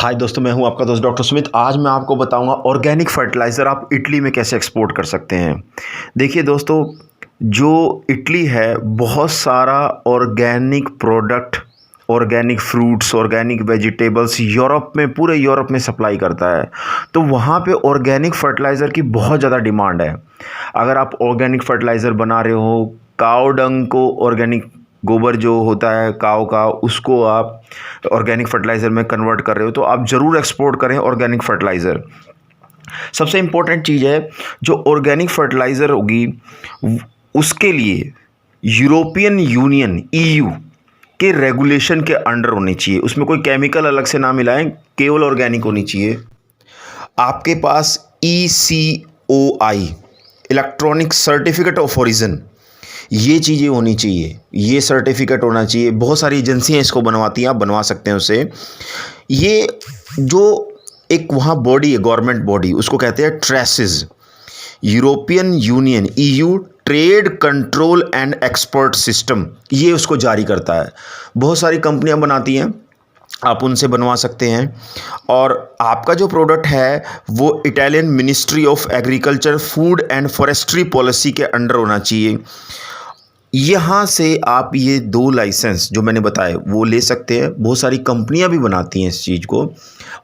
हाय दोस्तों, मैं हूं आपका दोस्त डॉक्टर सुमित। आज मैं आपको बताऊंगा ऑर्गेनिक फर्टिलाइज़र आप इटली में कैसे एक्सपोर्ट कर सकते हैं। देखिए दोस्तों, जो इटली है बहुत सारा organic product, organic fruits, organic vegetables Europe में, पूरे यूरोप में सप्लाई करता है। तो वहाँ पे ऑर्गेनिक फर्टिलाइज़र की बहुत ज़्यादा डिमांड है। अगर आप ऑर्गेनिक फर्टिलाइज़र बना रहे हो, काऊ डंग को, ऑर्गेनिक गोबर जो होता है काऊ का, उसको आप ऑर्गेनिक फर्टिलाइज़र में कन्वर्ट कर रहे हो, तो आप ज़रूर एक्सपोर्ट करें ऑर्गेनिक फर्टिलाइज़र। सबसे इम्पोर्टेंट चीज़ है, जो ऑर्गेनिक फर्टिलाइज़र होगी उसके लिए यूरोपियन यूनियन EU के रेगुलेशन के अंडर होनी चाहिए। उसमें कोई केमिकल अलग से ना मिलाएं, केवल ऑर्गेनिक होनी चाहिए। आपके पास ECOI, electronic certificate of origin, ये चीज़ें होनी चाहिए, ये सर्टिफिकेट होना चाहिए। बहुत सारी एजेंसियाँ इसको बनवाती हैं, आप बनवा सकते हैं उससे। ये जो एक वहाँ बॉडी है, गवर्नमेंट बॉडी, उसको कहते हैं traces, European union EU trade control and expert system, ये उसको जारी करता है। बहुत सारी कंपनियां बनाती हैं, आप उनसे बनवा सकते हैं। और आपका जो प्रोडक्ट है वो Italian ministry of agriculture, food and forestry policy के अंडर होना चाहिए। यहाँ से आप ये 2 लाइसेंस जो मैंने बताए वो ले सकते हैं। बहुत सारी कंपनियां भी बनाती हैं इस चीज़ को,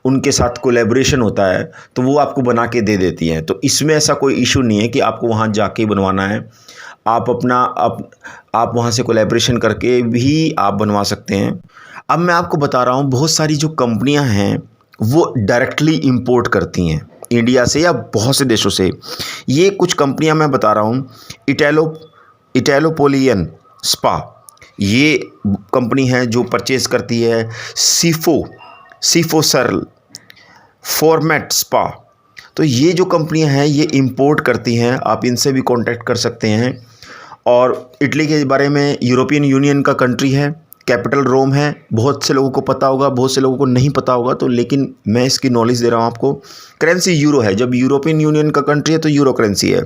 उनके साथ कोलैबोरेशन होता है तो वो आपको बना के दे देती हैं। तो इसमें ऐसा कोई इशू नहीं है कि आपको वहाँ जाके बनवाना है। आप अपना आप वहाँ से कोलैबोरेशन करके भी आप बनवा सकते हैं। अब मैं आपको बता रहा हूँ, बहुत सारी जो कंपनियाँ हैं वो डायरेक्टली इंपोर्ट करती हैं इंडिया से या बहुत से देशों से। ये कुछ कंपनियाँ मैं बता रहा हूँ। इटैलोपोलियन स्पा, ये कंपनी है जो परचेज़ करती है। सीफोसर्ल, फॉर्मेट स्पा, तो ये जो कंपनियां हैं ये इंपोर्ट करती हैं। आप इनसे भी कांटेक्ट कर सकते हैं। और इटली के बारे में, यूरोपियन यूनियन का कंट्री है, कैपिटल रोम है। बहुत से लोगों को पता होगा, बहुत से लोगों को नहीं पता होगा, तो लेकिन मैं इसकी नॉलेज दे रहा हूँ आपको। करेंसी यूरो है, जब यूरोपियन यूनियन का कंट्री है तो यूरो करेंसी है।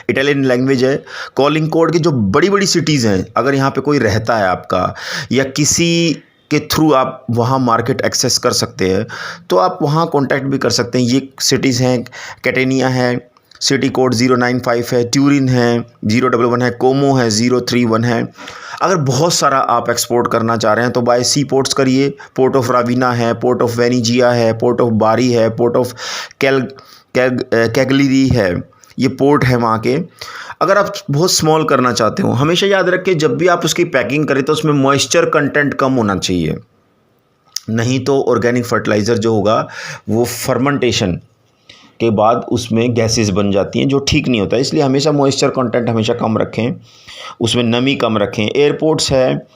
इटालियन लैंग्वेज है। कॉलिंग कोड की जो बड़ी बड़ी सिटीज़ हैं, अगर यहाँ पे कोई रहता है आपका या किसी के थ्रू आप वहाँ मार्केट एक्सेस कर सकते हैं, तो आप वहाँ कांटेक्ट भी कर सकते हैं। ये सिटीज़ हैं, कैटेनिया है, सिटी कोड 095 है, ट्यूरिन है 011 है, कोमो है 031 है। अगर बहुत सारा आप एक्सपोर्ट करना चाह रहे हैं तो बाय सी पोर्ट्स करिए। पोर्ट ऑफ राविना है, पोर्ट ऑफ वेनिजिया है, पोर्ट ऑफ बारी है, पोर्ट ऑफ कैगलिरी है, ये पोर्ट है वहाँ के। अगर आप बहुत स्मॉल करना चाहते हो, हमेशा याद रखें जब भी आप उसकी पैकिंग करें तो उसमें मॉइस्चर कंटेंट कम होना चाहिए। नहीं तो ऑर्गेनिक फर्टिलाइज़र जो होगा वो फर्मेंटेशन के बाद उसमें गैसेस बन जाती हैं, जो ठीक नहीं होता है। इसलिए हमेशा मॉइस्चर कंटेंट हमेशा कम रखें, उसमें नमी कम रखें। एयरपोर्ट्स है,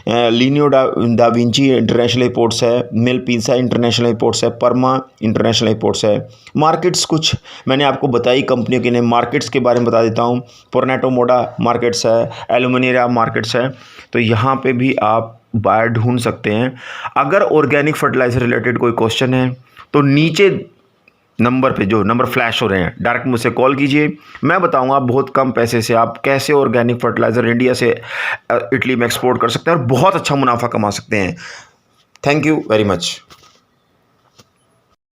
लिनियो दा विंची इंटरनेशनल एयरपोर्ट्स है, मेलपिंसा इंटरनेशनल एयरपोर्ट्स है, परमा इंटरनेशनल एयरपोर्ट्स है। मार्केट्स कुछ मैंने आपको बताई कंपनियों के नेम, मार्केट्स के बारे में बता देता हूँ। पोर्नेटो मोडा मार्केट्स है, एलुमिनियरा मार्केट्स है। तो यहाँ पे भी आप बायर ढूंढ सकते हैं। अगर ऑर्गेनिक फर्टिलाइज़र रिलेटेड कोई क्वेश्चन है तो नीचे नंबर पे जो नंबर फ्लैश हो रहे हैं, डायरेक्ट मुझसे कॉल कीजिए। मैं बताऊंगा बहुत कम पैसे से आप कैसे ऑर्गेनिक फर्टिलाइज़र इंडिया से इटली में एक्सपोर्ट कर सकते हैं और बहुत अच्छा मुनाफा कमा सकते हैं। Thank you very much.